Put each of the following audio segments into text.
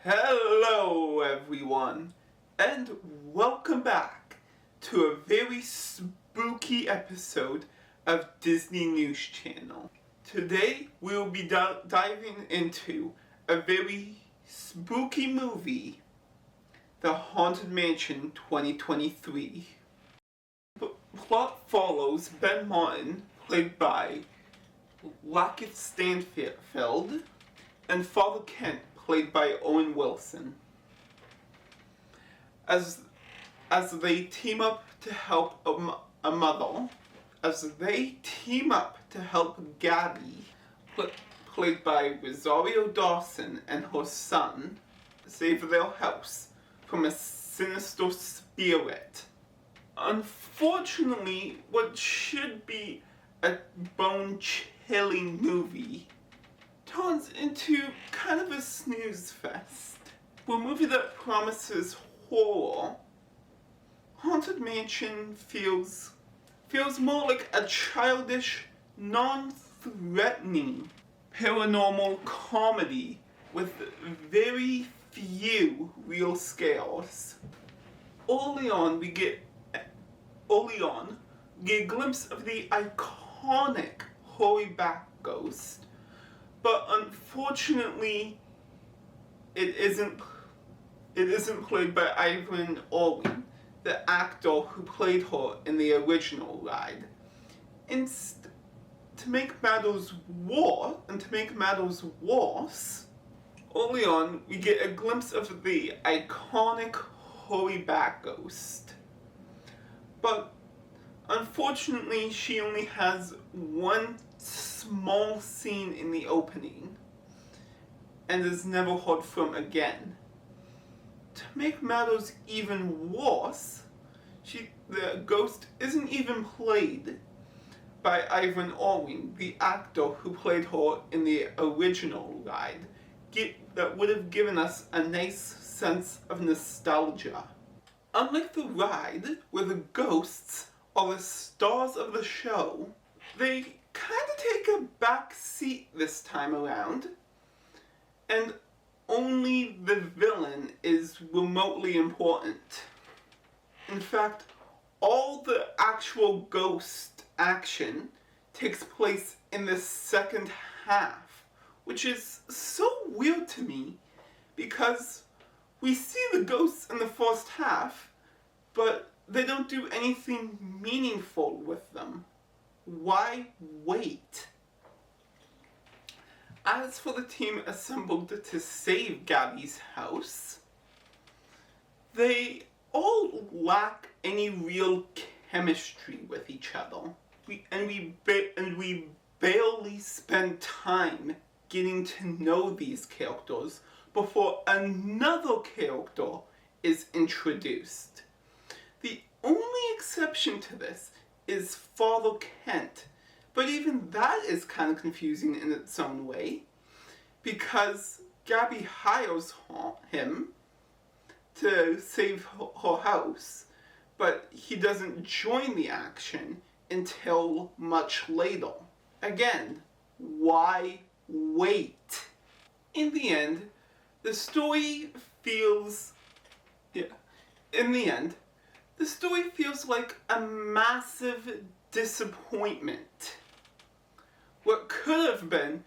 Hello everyone, and welcome back to a very spooky episode of Disney News Channel. Today we will be diving into a very spooky movie, The Haunted Mansion 2023. The plot follows Ben Martin, played by LaKeith Stanfield, and Father Kent, played by Owen Wilson, as they team up to help a mother, Gabbie, played by Rosario Dawson, and her son, save their house from a sinister spirit. Unfortunately, what should be a bone-chilling movie turns into kind of a snooze fest. For a movie that promises horror, Haunted Mansion feels more like a childish, non-threatening paranormal comedy with very few real scares. Early on, we get a glimpse of the iconic horrifying ghost, but unfortunately, it isn't played by Ivan Orwin, the actor who played her in the original ride. To make matters worse, early on we get a glimpse of the iconic horrifying ghost, but unfortunately, she only has one small scene in the opening and is never heard from again. To make matters even worse, the ghost isn't even played by Ivan Orwin, the actor who played her in the original ride. That would have given us a nice sense of nostalgia. Unlike the ride, where the ghosts are the stars of the show, they kind of take a back seat this time around, and only the villain is remotely important. In fact, all the actual ghost action takes place in the second half, which is so weird to me, because we see the ghosts in the first half, but they don't do anything meaningful with them. Why wait? As for the team assembled to save Gabbie's house, they all lack any real chemistry with each other. We barely spend time getting to know these characters before another character is introduced. The only exception to this is Father Kent, but even that is kind of confusing in its own way, because Gabbie hires him to save her house, but he doesn't join the action until much later. Again, why wait? In the end, the story feels like a massive disappointment. What could have been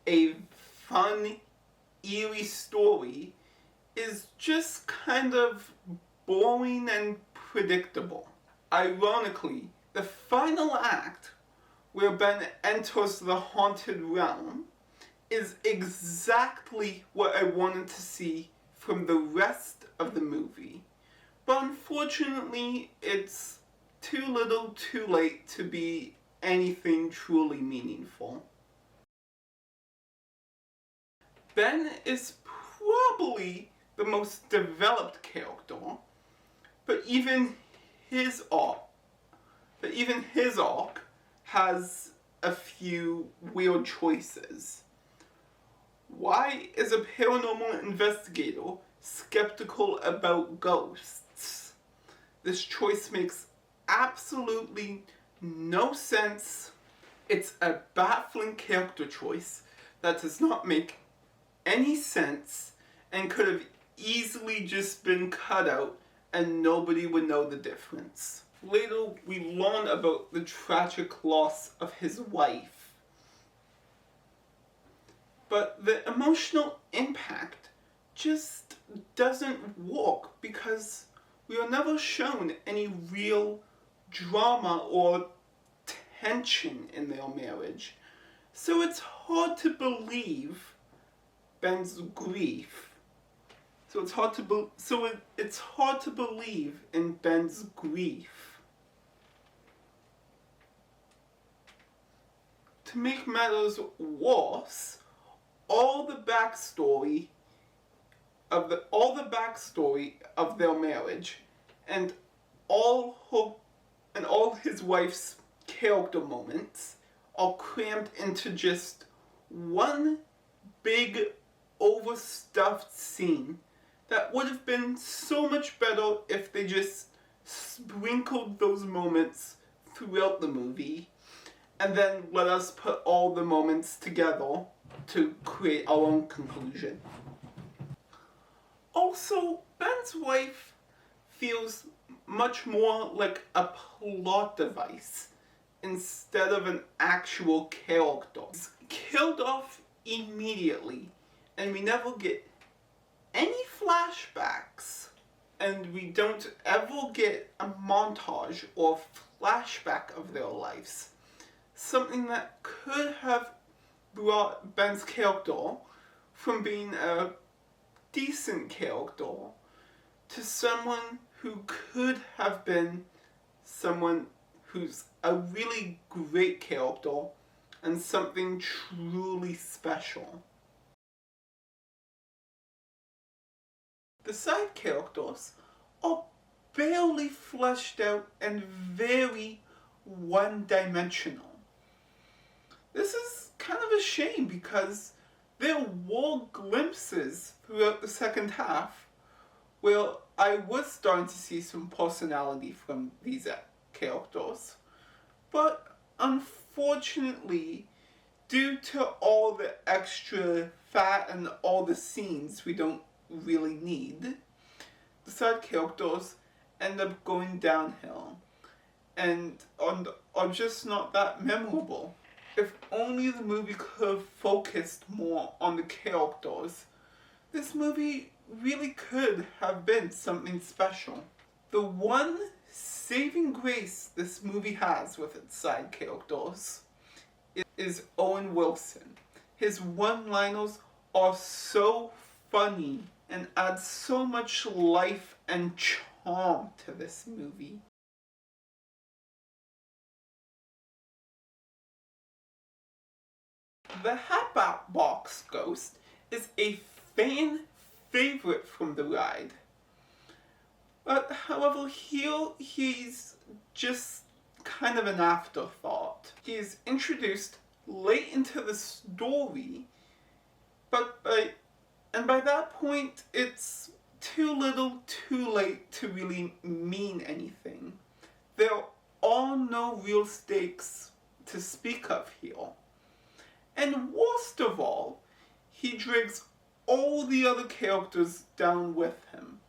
a fun, eerie story is just kind of boring and predictable. Ironically, the final act, where Ben enters the haunted realm, is exactly what I wanted to see from the rest of the movie. But unfortunately, it's too little too late to be anything truly meaningful. Ben is probably the most developed character, but even his arc has a few weird choices. Why is a paranormal investigator skeptical about ghosts? This choice makes absolutely no sense. It's a baffling character choice that does not make any sense and could have easily just been cut out and nobody would know the difference. Later, we learn about the tragic loss of his wife. But the emotional impact just doesn't work because we are never shown any real drama or tension in their marriage. So it's hard to believe Ben's grief. It's hard to believe in Ben's grief. To make matters worse, all the backstory of their marriage and all his wife's character moments are crammed into just one big overstuffed scene that would have been so much better if they just sprinkled those moments throughout the movie and then let us put all the moments together to create our own conclusion. Also, Ben's wife feels much more like a plot device instead of an actual character. He's killed off immediately, and we never get any flashbacks, and we don't ever get a montage or flashback of their lives. Something that could have brought Ben's character from being a decent character to someone who could have been someone who's a really great character and something truly special. The side characters are barely fleshed out and very one-dimensional. This is kind of a shame because there were glimpses throughout the second half where I was starting to see some personality from these characters. But unfortunately, due to all the extra fat and all the scenes we don't really need, the side characters end up going downhill and are just not that memorable. If only the movie could have focused more on the characters, this movie really could have been something special. The one saving grace this movie has with its side characters is Owen Wilson. His one-liners are so funny and add so much life and charm to this movie. The Hatbox Ghost is a fan favorite from the ride. But however, here he's just kind of an afterthought. He is introduced late into the story, but by that point it's too little too late to really mean anything. There are no real stakes to speak of here. And worst of all, he drags all the other characters down with him,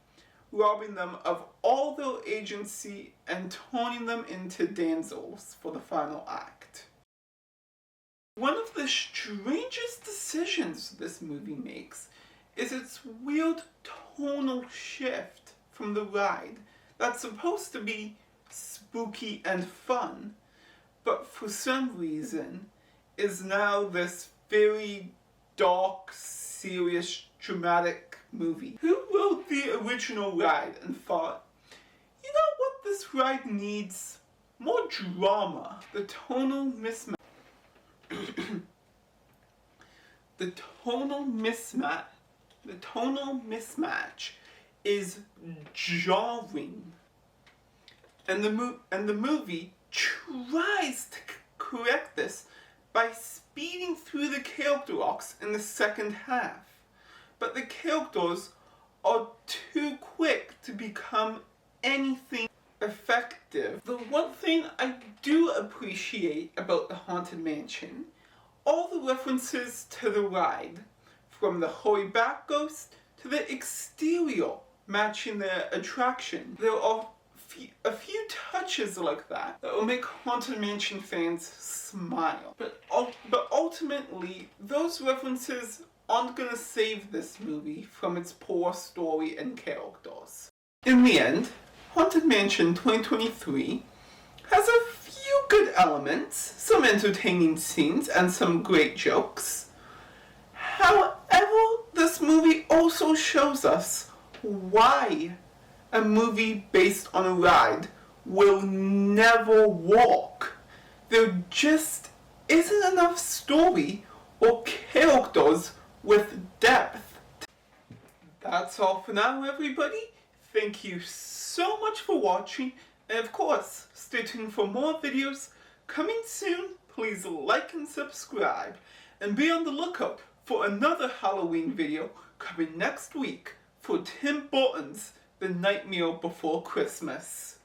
robbing them of all their agency and turning them into damsels for the final act. One of the strangest decisions this movie makes is its weird tonal shift from the ride that's supposed to be spooky and fun, but for some reason is now this very dark, serious, dramatic movie. Who wrote the original ride and thought, you know what this ride needs? More drama. The tonal mismatch. The tonal mismatch is jarring. And the movie tries to correct this by speeding through the character arcs in the second half. But the characters are too quick to become anything effective. The one thing I do appreciate about the Haunted Mansion all the references to the ride, from the horseback ghost to the exterior matching the attraction. There are a few touches like that will make Haunted Mansion fans smile. But ultimately, those references aren't gonna save this movie from its poor story and characters. In the end, Haunted Mansion 2023 has a few good elements, some entertaining scenes, and some great jokes. However, this movie also shows us why a movie based on a ride will never work. There just isn't enough story or characters with depth. That's all for now, everybody. Thank you so much for watching, and of course, stay tuned for more videos coming soon. Please like and subscribe, and be on the lookout for another Halloween video coming next week for Tim Burton's The Nightmare Before Christmas.